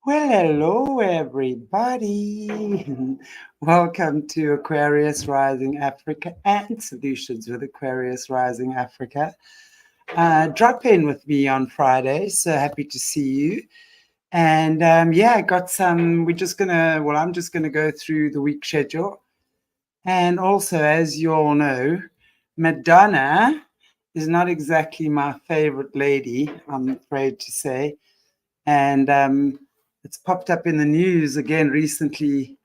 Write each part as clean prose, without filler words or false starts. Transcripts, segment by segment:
Well, hello, everybody. Welcome to Aquarius Rising Africa and Solutions with Aquarius Rising Africa. Drop in with me on Friday. So happy to see you. And yeah, I got some. I'm just gonna go through the week schedule. And also, as you all know, Madonna is not exactly my favorite lady, I'm afraid to say. And it's popped up in the news again recently,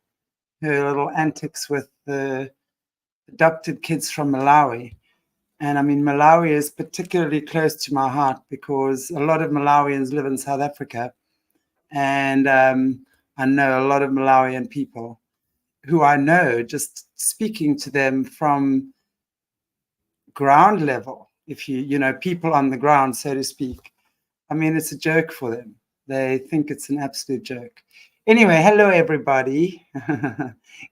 her little antics with the adopted kids from Malawi. And I mean, Malawi is particularly close to my heart because a lot of Malawians live in South Africa. And I know a lot of Malawian people who I know just speaking to them from ground level. If people on the ground, so to speak. I mean, it's a joke for them. They think it's an absolute joke. Anyway, hello, everybody.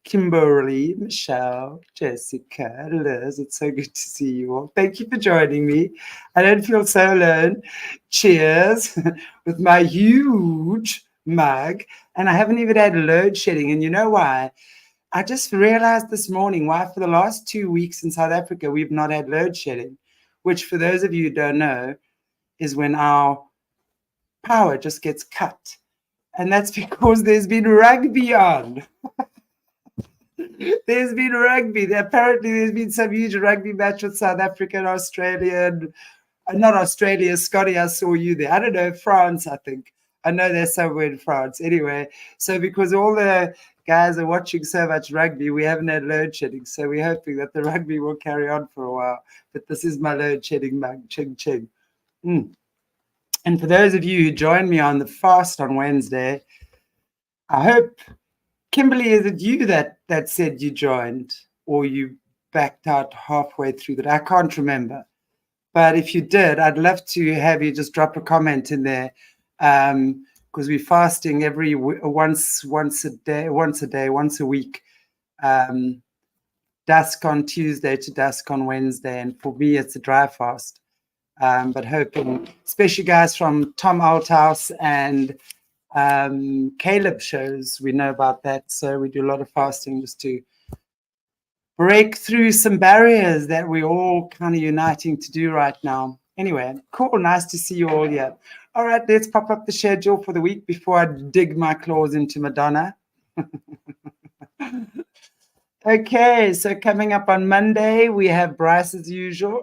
Kimberly, Michelle, Jessica, Liz, it's so good to see you all. Thank you for joining me. I don't feel so alone. Cheers with my huge mug. And I haven't even had load shedding. And you know why? I just realized this morning why for the last 2 weeks in South Africa, we've not had load shedding, which for those of you who don't know, is when our power just gets cut. And that's because there's been rugby on. There's been rugby. Apparently, there's been some huge rugby match with South Africa and Australia. And, not Australia, Scotty, I saw you there. I don't know, France, I think. I know they're somewhere in France. Anyway, so because all the guys are watching so much rugby, we haven't had load shedding. So we're hoping that the rugby will carry on for a while. But this is my load shedding mug. Ching, ching. And for those of you who joined me on the fast on Wednesday, I hope, Kimberly, is it you that said you joined or you backed out halfway through that? I can't remember. But if you did, I'd love to have you just drop a comment in there because we're fasting once a week, dusk on Tuesday to dusk on Wednesday. And for me, it's a dry fast. But hoping, especially guys from Tom Althouse and Caleb shows, we know about that. So we do a lot of fasting just to break through some barriers that we're all kind of uniting to do right now. Anyway, cool. Nice to see you all here. All right, let's pop up the schedule for the week before I dig my claws into Madonna. Okay, so coming up on Monday, we have Bryce as usual.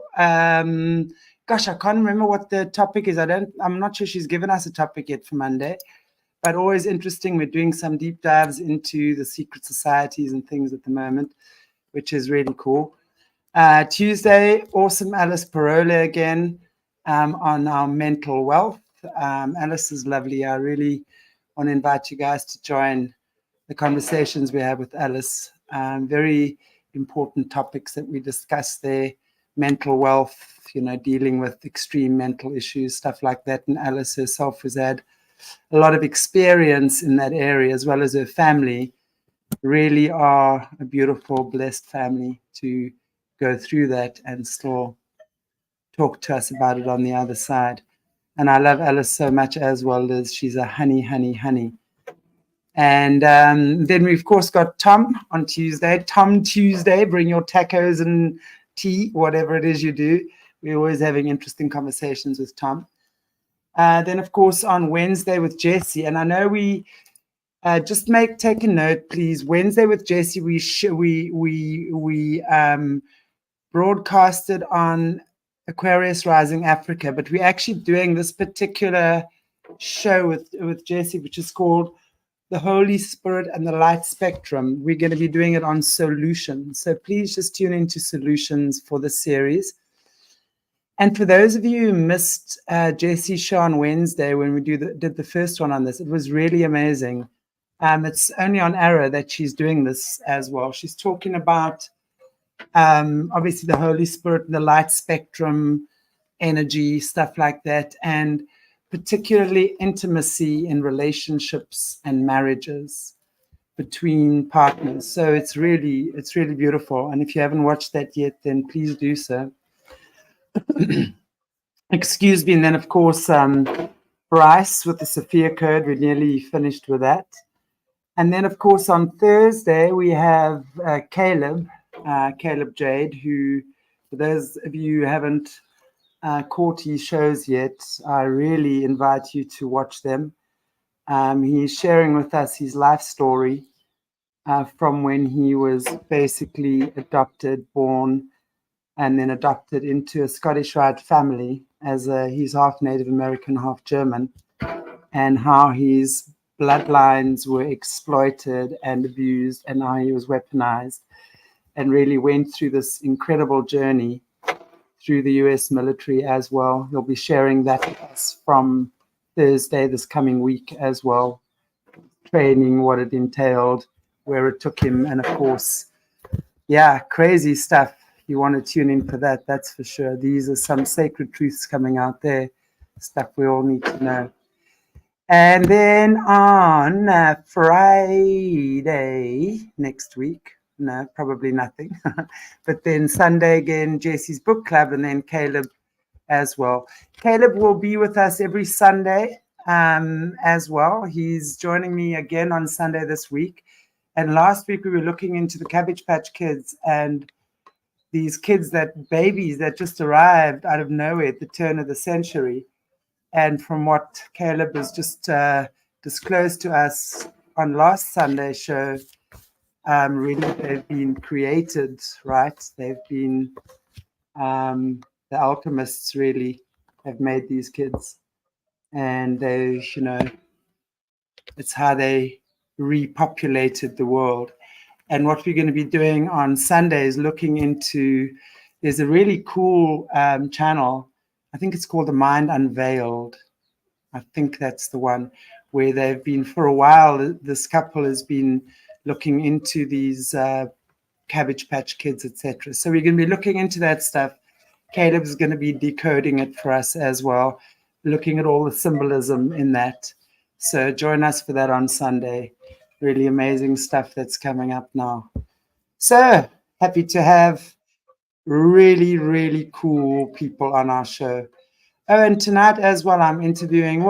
Gosh, I can't remember what the topic is. I'm not sure she's given us a topic yet for Monday, but always interesting. We're doing some deep dives into the secret societies and things at the moment, which is really cool. Tuesday, awesome Alice Parola again on our mental wealth. Alice is lovely. I really want to invite you guys to join the conversations we have with Alice. Very important topics that we discuss there. Mental wealth, dealing with extreme mental issues, stuff like that. And Alice herself has had a lot of experience in that area, as well as her family. Really are a beautiful, blessed family to go through that and still talk to us about it on the other side. And I love Alice so much as well, Liz. She's a honey, honey, honey. And then we've, of course, got Tom on Tuesday. Tom Tuesday, bring your tacos and tea, whatever it is you do. We're always having interesting conversations with Tom. Then, of course, on Wednesday with Jessie. And I know we just take a note, please. Wednesday with Jessie, we broadcasted on Aquarius Rising Africa, but we're actually doing this particular show with Jessie, which is called The Holy Spirit and the Light Spectrum. We're going to be doing it on Solutions. So please just tune into Solutions for the series. And for those of you who missed Jessie's show on Wednesday when we did the first one on this, it was really amazing. It's only on ARA that she's doing this as well. She's talking about obviously the Holy Spirit and the light spectrum, energy, stuff like that, and particularly intimacy in relationships and marriages between partners. So it's really beautiful. And if you haven't watched that yet, then please do so. Excuse me. And then, of course, Bryce with the Sophia Code. We're nearly finished with that. And then, of course, on Thursday, we have Caleb Jade, who, for those of you who haven't caught his shows yet, I really invite you to watch them. He's sharing with us his life story from when he was basically adopted, born, and then adopted into a Scottish Rite family as he's half Native American, half German, and how his bloodlines were exploited and abused, and how he was weaponized, and really went through this incredible journey through the US military as well. He'll be sharing that with us from Thursday this coming week as well, training, what it entailed, where it took him, and of course, yeah, crazy stuff. You want to tune in for that, that's for sure. These are some sacred truths coming out there, stuff we all need to know. And then on Friday next week, no, probably nothing. But then Sunday again, Jesse's book club, and then Caleb as well. Caleb will be with us every Sunday as well. He's joining me again on Sunday this week. And last week we were looking into the Cabbage Patch Kids and these kids, babies that just arrived out of nowhere at the turn of the century. And from what Caleb has just disclosed to us on last Sunday's show, really they've been created, right? They've been, the alchemists really have made these kids. And they, it's how they repopulated the world. And what we're going to be doing on Sunday is looking into, there's a really cool channel, I think it's called The Mind Unveiled. I think that's the one, where they've been for a while, this couple has been looking into these Cabbage Patch Kids, etc. So we're going to be looking into that stuff. Caleb's going to be decoding it for us as well, looking at all the symbolism in that. So join us for that on Sunday. Really amazing stuff that's coming up now. So happy to have really, really cool people on our show. Oh, and tonight as well, I'm interviewing,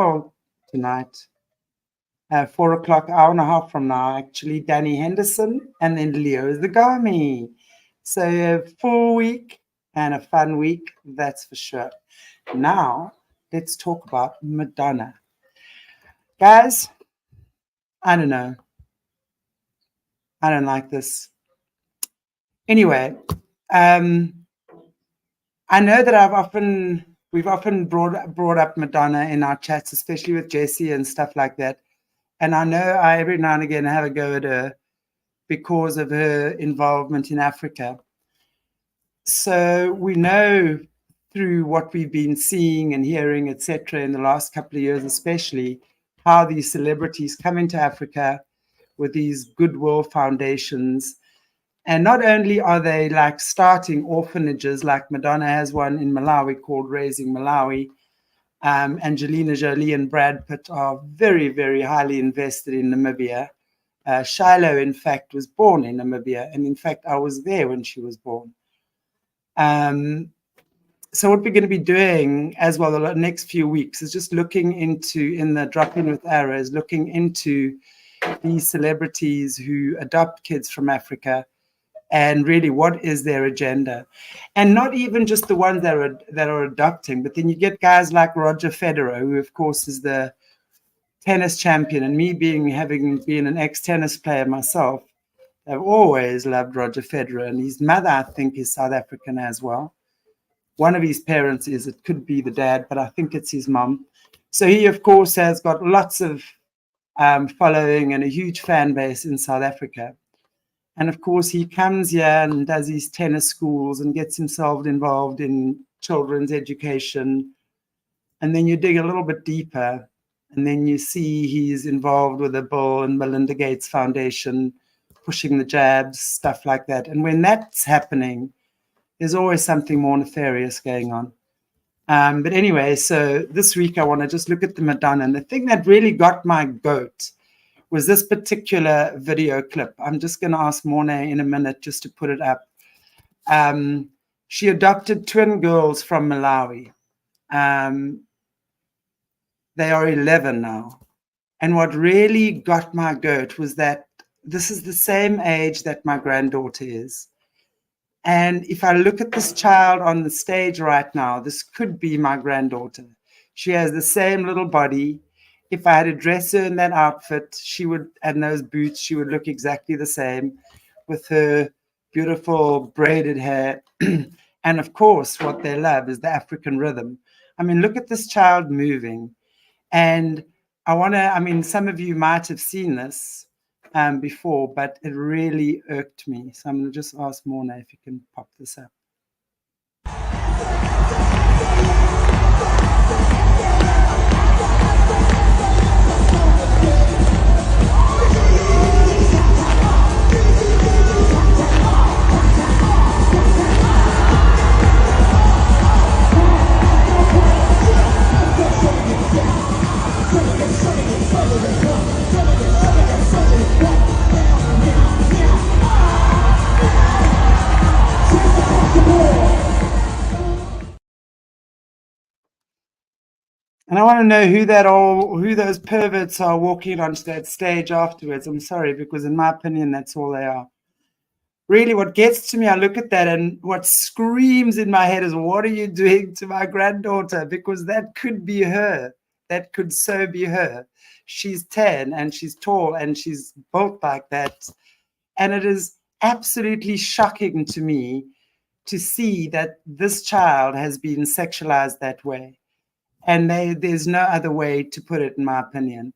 tonight, 4 o'clock, hour and a half from now, actually, Danny Henderson and then Leo Zagami. So a full week and a fun week, that's for sure. Now, let's talk about Madonna. Guys, I don't know. I don't like this. Anyway, I know that we've often brought up Madonna in our chats, especially with Jesse and stuff like that. And I know I every now and again have a go at her because of her involvement in Africa. So we know through what we've been seeing and hearing, etc., in the last couple of years, especially, how these celebrities come into Africa with these goodwill foundations. And not only are they like starting orphanages, like Madonna has one in Malawi called Raising Malawi. Angelina Jolie and Brad Pitt are very, very highly invested in Namibia. Shiloh, in fact, was born in Namibia. And in fact, I was there when she was born. So what we're going to be doing as well the next few weeks is just looking into, in the Drop-In with ARA, is looking into these celebrities who adopt kids from Africa and really what is their agenda. And not even just the ones that are adopting, but then you get guys like Roger Federer, who of course is the tennis champion, and me having been an ex-tennis player myself, I've always loved Roger Federer, and his mother, I think, is South African as well. One of his parents it could be the dad, but I think it's his mom. So he, of course, has got lots of following and a huge fan base in South Africa. And of course, he comes here and does his tennis schools and gets himself involved in children's education. And then you dig a little bit deeper, and then you see he's involved with the Bill and Melinda Gates Foundation, pushing the jabs, stuff like that. And when that's happening, there's always something more nefarious going on. But anyway, so this week I want to just look at the Madonna. And the thing that really got my goat was this particular video clip. I'm just going to ask Morné in a minute just to put it up. She adopted twin girls from Malawi. They are 11 now. And what really got my goat was that this is the same age that my granddaughter is. And if I look at this child on the stage right now, this could be my granddaughter. She has the same little body. If I had to dress her in that outfit, she would, and those boots, she would look exactly the same with her beautiful braided hair. And of course, what they love is the African rhythm. I mean, look at this child moving. And I mean, some of you might have seen this before, but it really irked me. So I'm going to just ask Morné if you can pop this up. And I want to know who those perverts are walking onto that stage afterwards. I'm sorry, because in my opinion, that's all they are. Really, what gets to me, I look at that and what screams in my head is, what are you doing to my granddaughter? Because that could be her. That could so be her. She's 10 and she's tall and she's built like that. And it is absolutely shocking to me to see that this child has been sexualized that way. And there's no other way to put it, in my opinion.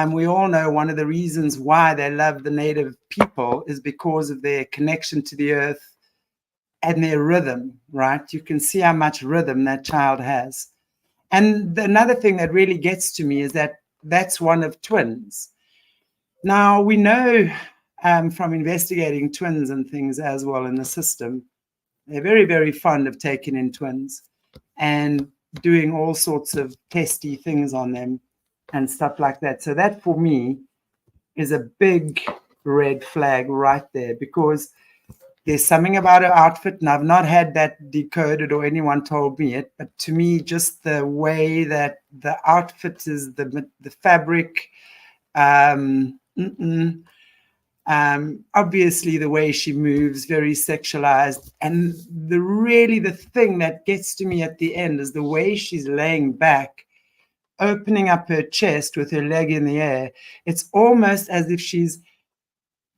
We all know one of the reasons why they love the native people is because of their connection to the earth and their rhythm, right? You can see how much rhythm that child has. And another thing that really gets to me is that that's one of twins. Now, we know from investigating twins and things as well in the system, they're very, very fond of taking in twins and doing all sorts of testy things on them and stuff like that. So that for me is a big red flag right there, because there's something about her outfit, and I've not had that decoded or anyone told me it, but to me, just the way that the outfit is, the fabric, obviously the way she moves, very sexualized. And the thing that gets to me at the end is the way she's laying back, opening up her chest with her leg in the air. It's almost as if she's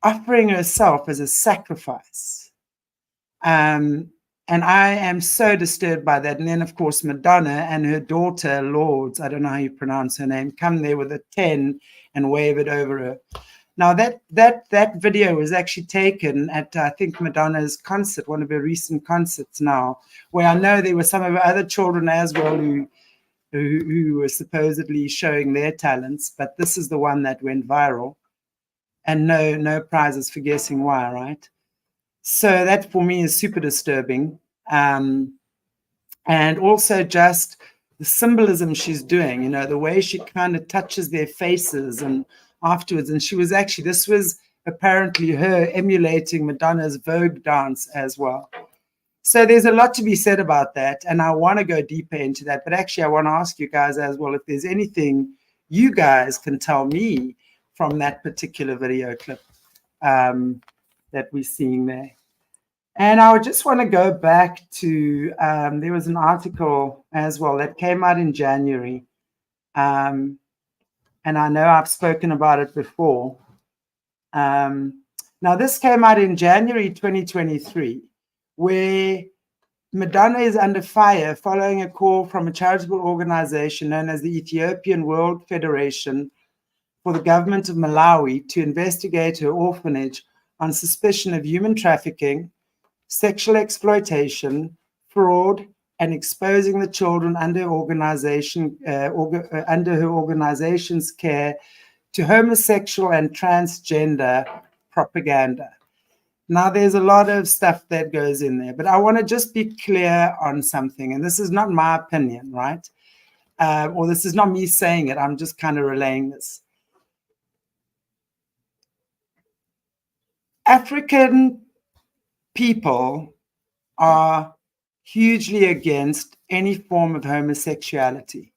offering herself as a sacrifice. And I am so disturbed by that. And then, of course, Madonna and her daughter, Lourdes, I don't know how you pronounce her name, come there with a 10 and wave it over her. Now, that video was actually taken at, I think, Madonna's concert, one of her recent concerts now, where I know there were some of her other children as well who were supposedly showing their talents, but this is the one that went viral. And no prizes for guessing why, right? So that for me is super disturbing. And also just the symbolism she's doing, you know, the way she kind of touches their faces and afterwards. And this was apparently her emulating Madonna's Vogue dance as well. So there's a lot to be said about that. And I want to go deeper into that. But actually, I want to ask you guys as well, if there's anything you guys can tell me from that particular video clip that we're seeing there. And I just want to go back to, there was an article as well that came out in January. And I know I've spoken about it before. Now, this came out in January 2023, where Madonna is under fire following a call from a charitable organization known as the Ethiopian World Federation for the government of Malawi to investigate her orphanage on suspicion of human trafficking, sexual exploitation, fraud, and exposing the children under her organization's care to homosexual and transgender propaganda. Now, there's a lot of stuff that goes in there, but I want to just be clear on something, and this is not my opinion, right? Or this is not me saying it, I'm just kind of relaying this. African people are hugely against any form of homosexuality.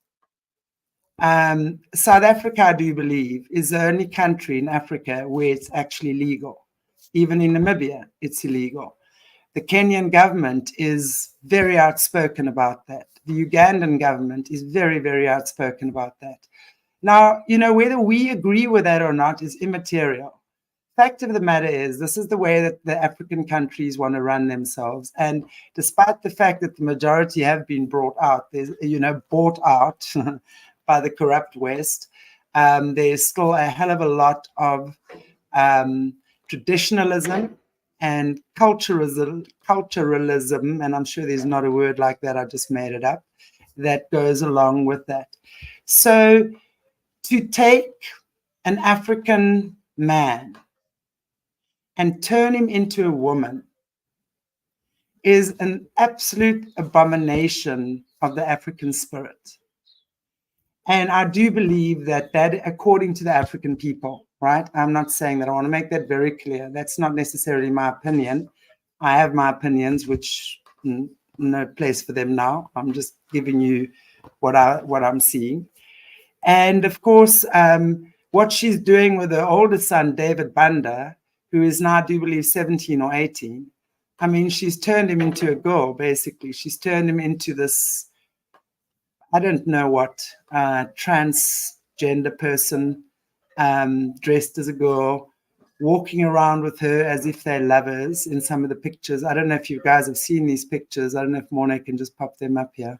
South Africa, I do believe, is the only country in Africa where it's actually legal. Even in Namibia, it's illegal. The Kenyan government is very outspoken about that. The Ugandan government is very, very outspoken about that. Now, whether we agree with that or not is immaterial. Fact of the matter is, this is the way that the African countries want to run themselves. And despite the fact that the majority have been bought out by the corrupt West, there's still a hell of a lot of traditionalism and culturalism, and I'm sure there's not a word like that, I just made it up, that goes along with that. So to take an African man and turn him into a woman is an absolute abomination of the African spirit. And I do believe that according to the African people, right? I'm not saying that. I want to make that very clear. That's not necessarily my opinion. I have my opinions, which no place for them now. I'm just giving you what I'm seeing. And of course, what she's doing with her older son, David Banda, who is now, I do believe, 17 or 18. I mean, she's turned him into a girl, basically. She's turned him into this, I don't know what, transgender person, dressed as a girl, walking around with her as if they're lovers in some of the pictures. I don't know if you guys have seen these pictures. I don't know if Morné can just pop them up here.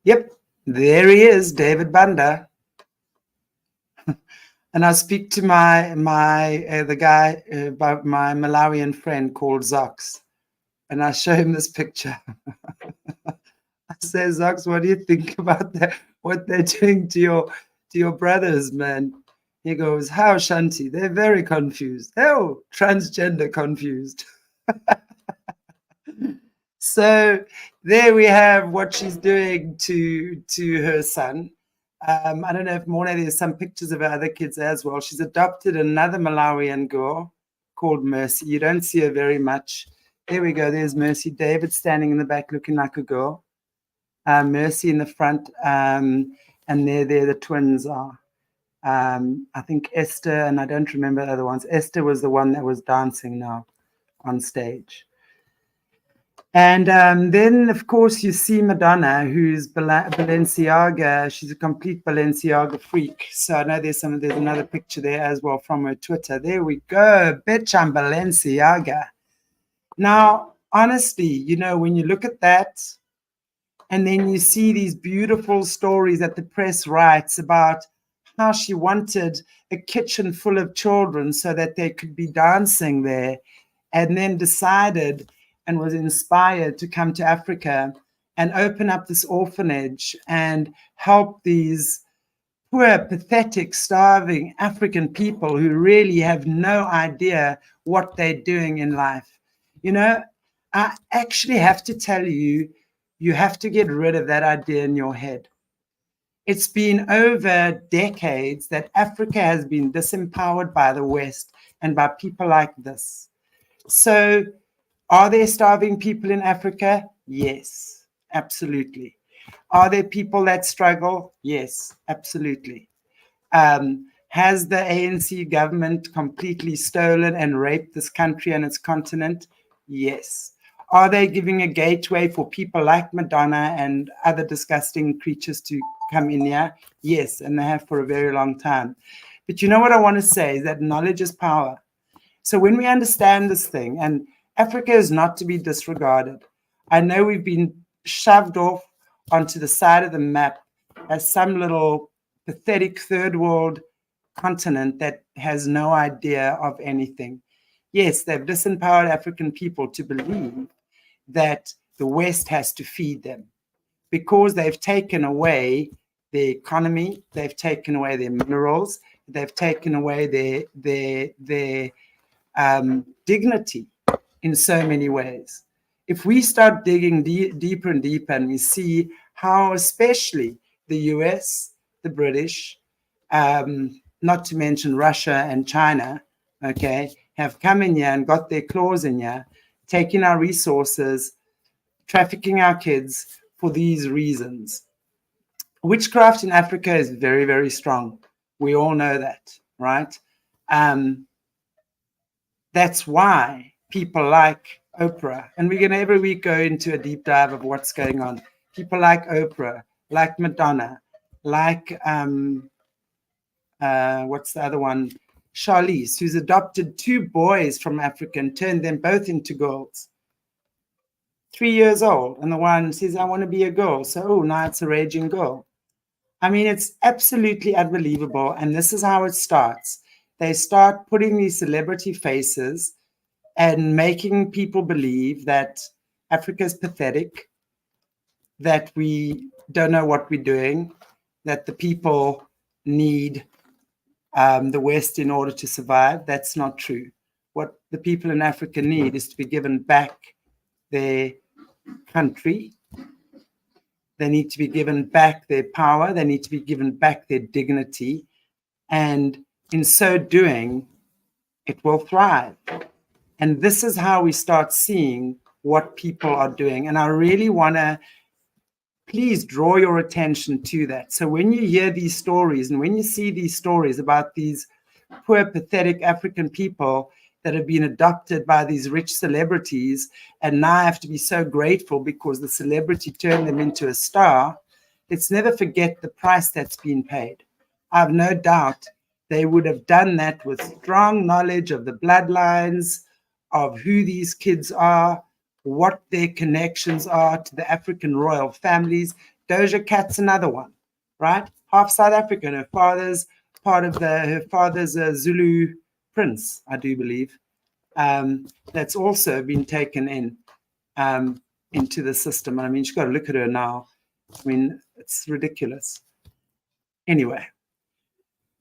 Yep, there he is, David Banda. And I speak to my Malawian friend called Zox, and I show him this picture. I say, Zox, what do you think about that? What they're doing to your brothers, man? He goes, how, Shanti? They're very confused. Oh, transgender confused. So there we have what she's doing to her son. I don't know if Morné, there's some pictures of her other kids as well. She's adopted another Malawian girl called Mercy. You don't see her very much. There we go. There's Mercy. David standing in the back looking like a girl. Mercy in the front. And there the twins are. I think Esther, and I don't remember the other ones. Esther was the one that was dancing now on stage. And then, of course, you see Madonna, who's Balenciaga. She's a complete Balenciaga freak. So I know there's another picture there as well from her Twitter. There we go. Bitch, I'm Balenciaga. Now, honestly, when you look at that, and then you see these beautiful stories that the press writes about how she wanted a kitchen full of children so that they could be dancing there, and then decided and was inspired to come to Africa and open up this orphanage and help these poor, pathetic, starving African people who really have no idea what they're doing in life. I actually have to tell you, you have to get rid of that idea in your head. It's been over decades that Africa has been disempowered by the West and by people like this. So, are there starving people in Africa? Yes, absolutely. Are there people that struggle? Yes, absolutely. Has the ANC government completely stolen and raped this country and its continent? Yes. Are they giving a gateway for people like Madonna and other disgusting creatures to come in here? Yes, and they have for a very long time. But you know what I want to say is that knowledge is power. So when we understand this thing, and Africa is not to be disregarded. I know we've been shoved off onto the side of the map as some little pathetic third world continent that has no idea of anything. Yes, they've disempowered African people to believe that the West has to feed them because they've taken away their economy, they've taken away their minerals, they've taken away their dignity in so many ways. If we start digging deeper and deeper, and we see how especially the US, the British, not to mention Russia and China, okay, have come in here and got their claws in here, taking our resources, trafficking our kids for these reasons. Witchcraft in Africa is very, very strong. We all know that, right? That's why people like Oprah, and we're going to every week go into a deep dive of what's going on. People like Oprah, like Madonna, like what's the other one? Charlize, who's adopted 2 boys from Africa and turned them both into girls. 3 years old, and the one says, I want to be a girl. So, oh, now it's a raging girl. I mean, it's absolutely unbelievable. And this is how it starts. They start putting these celebrity faces and making people believe that Africa is pathetic, that we don't know what we're doing, that the people need the West in order to survive. That's not true. What the people in Africa need is to be given back their country. They need to be given back their power. They need to be given back their dignity. And in so doing, it will thrive. And this is how we start seeing what people are doing. And I really want to please draw your attention to that. So when you hear these stories and when you see these stories about these poor, pathetic African people that have been adopted by these rich celebrities and now have to be so grateful because the celebrity turned them into a star, let's never forget the price that's been paid. I have no doubt they would have done that with strong knowledge of the bloodlines, of who these kids are, what their connections are to the African royal families. Doja Cat's another one, right? Half South African. Her father's a Zulu prince, I do believe. That's also been taken in into the system. I mean, you've got to look at her now. I mean, it's ridiculous. Anyway,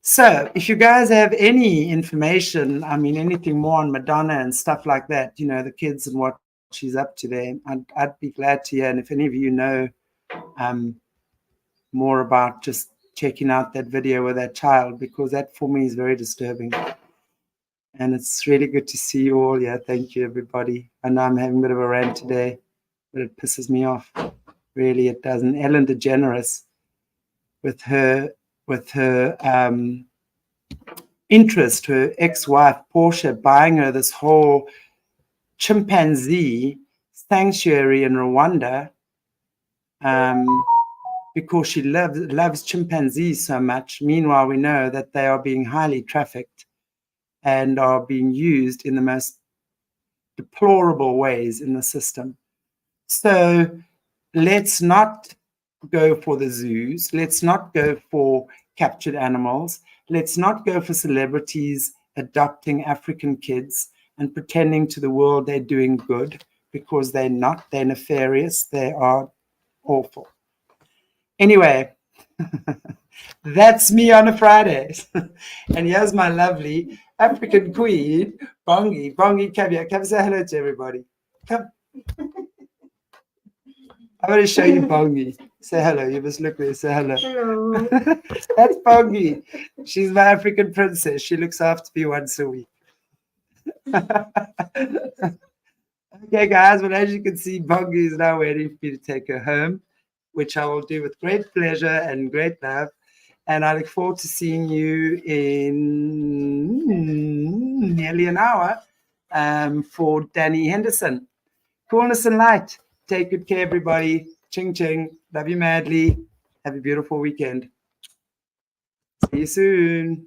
so if you guys have any information, I mean, anything more on Madonna and stuff like that, you know, the kids and what she's up to there, I'd be glad to hear. And if any of you know more about just checking out that video with that child, because that for me is very disturbing. And it's really good to see you all. Yeah, thank you, everybody. I know I'm having a bit of a rant today, but it pisses me off. Really, it doesn't. Ellen DeGeneres, with her interest, her ex-wife, Portia, buying her this whole chimpanzee sanctuary in Rwanda because she loves chimpanzees so much. Meanwhile, we know that they are being highly trafficked and are being used in the most deplorable ways in the system. So let's not go for the zoos. Let's not go for captured animals. Let's not go for celebrities adopting African kids and pretending to the world they're doing good, because they're not. They're nefarious. They are awful. Anyway, that's me on a Friday. And here's my lovely African queen, Bongi. Bongi, come here. Come say hello to everybody. Come. I'm going to show you Bongi. Say hello. You must look there. Say hello. Hello. That's Bongi. She's my African princess. She looks after me once a week. Okay, guys. Well, as you can see, Bongi is now waiting for me to take her home, which I will do with great pleasure and great love. And I look forward to seeing you in nearly an hour for Danny Henderson. Coolness and light. Take good care, everybody. Ching ching. Love you madly. Have a beautiful weekend. See you soon.